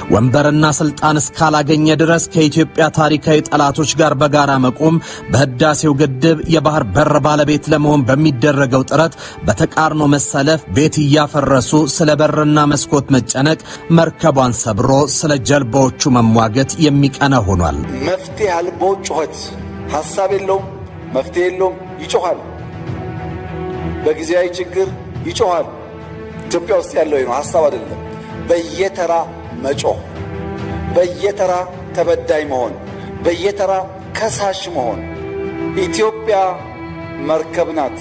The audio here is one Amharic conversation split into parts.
ወንበርና ስልጣን እስካላገኘ ድረስ ከኢትዮጵያ ታሪካዊ ጠላቶች ጋር በጋራ መቆም በህዳሴው ግድብ የባህር በር ባለቤት ለመሆን በሚደረገው ጥረት በተቃርኖ መሰለፍ ቤት እያፈረሱ ስለ በርና መስኮት መጨነቅ መርከቧን ሰብሮ ስለ ጀልባዎቹ መሟገት የሚቀና ሆኗል። መፍትሄ አልቦ ጩኸት ሐሳብ የለውም፣ መፍትሄ የለውም፣ ይጮሃል። በጊዜያዊ ችግር ይጮሃል። ኢትዮጵያ ውስጥ ያለው ነው፣ ሐሳብ አይደለም። በየተራ መጮህ፣ በየተራ ተበዳይ መሆን፣ በየተራ ከሳሽ መሆን። ኢትዮጵያ መርከብ ናት።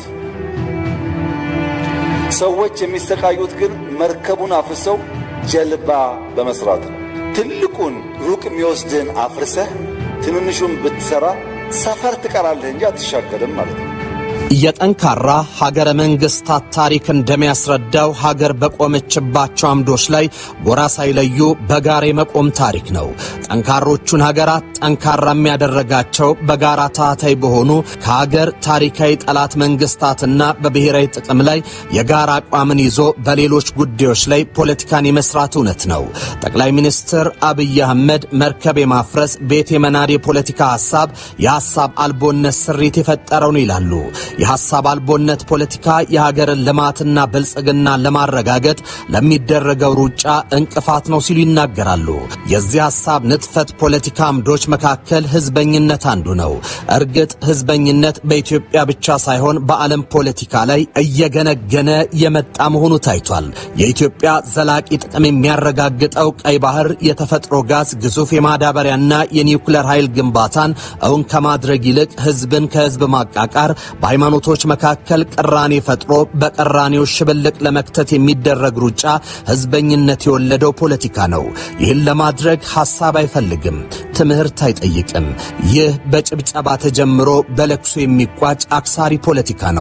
ሰዎች የሚሰቃዩት ግን መርከቡን አፍርሰው ጀልባ በመስራት ነው። ትልቁን ሩቅ የሚወስድን አፍርሰህ ትንንሹን ብትሰራ ሰፈር ትቀራለህ እንጂ አትሻገርም ማለት ነው። የጠንካራ ሀገረ መንግስታት ታሪክ እንደሚያስረዳው ሀገር በቆመችባቸው አምዶች ላይ ጎራ ሳይለዩ በጋራ የመቆም ታሪክ ነው። ጠንካሮቹን ሀገራት ጠንካራ የሚያደረጋቸው በጋራ ታታይ በሆኑ ከሀገር ታሪካዊ ጠላት መንግስታትና በብሔራዊ ጥቅም ላይ የጋራ አቋምን ይዞ በሌሎች ጉዳዮች ላይ ፖለቲካን የመስራት እውነት ነው። ጠቅላይ ሚኒስትር አብይ አህመድ መርከብ የማፍረስ ቤት የመናድ የፖለቲካ ሐሳብ የሐሳብ አልቦነት ስሪት የፈጠረው ነው ይላሉ። የሐሳብ አልቦነት ፖለቲካ የሀገርን ልማትና ብልጽግና ለማረጋገጥ ለሚደረገው ሩጫ እንቅፋት ነው ሲሉ ይናገራሉ። የዚህ ሐሳብ ንጥፈት ፖለቲካ አምዶች መካከል ህዝበኝነት አንዱ ነው። እርግጥ ህዝበኝነት በኢትዮጵያ ብቻ ሳይሆን በዓለም ፖለቲካ ላይ እየገነገነ የመጣ መሆኑ ታይቷል። የኢትዮጵያ ዘላቂ ጥቅም የሚያረጋግጠው ቀይ ባህር የተፈጥሮ ጋዝ፣ ግዙፍ የማዳበሪያና የኒውክሌር ኃይል ግንባታን እውን ከማድረግ ይልቅ ህዝብን ከህዝብ ማቃቃር በሃይማኖቶች መካከል ቅራኔ ፈጥሮ በቀራኔው ሽብልቅ ለመክተት የሚደረግ ሩጫ ህዝበኝነት የወለደው ፖለቲካ ነው። ይህን ለማድረግ ሐሳብ አይፈልግም፣ ትምህርት አይጠይቅም። ይህ በጭብጨባ ተጀምሮ በለቅሶ የሚቋጭ አክሳሪ ፖለቲካ ነው።